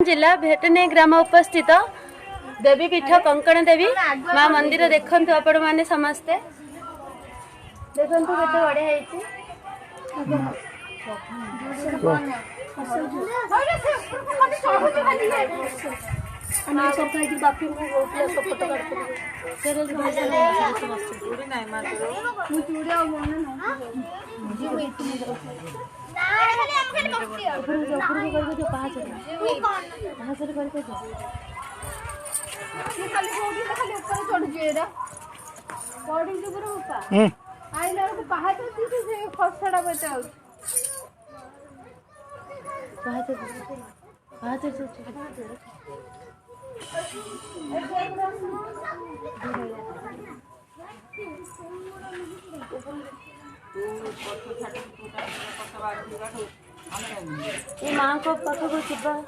जिला भेटने ग्राम उपस्थित देवी पीठ कंकण देवी माँ मंदिर देखु आपण मैंने समस्ते देखु केते बढ़िया है। माँ को पाखक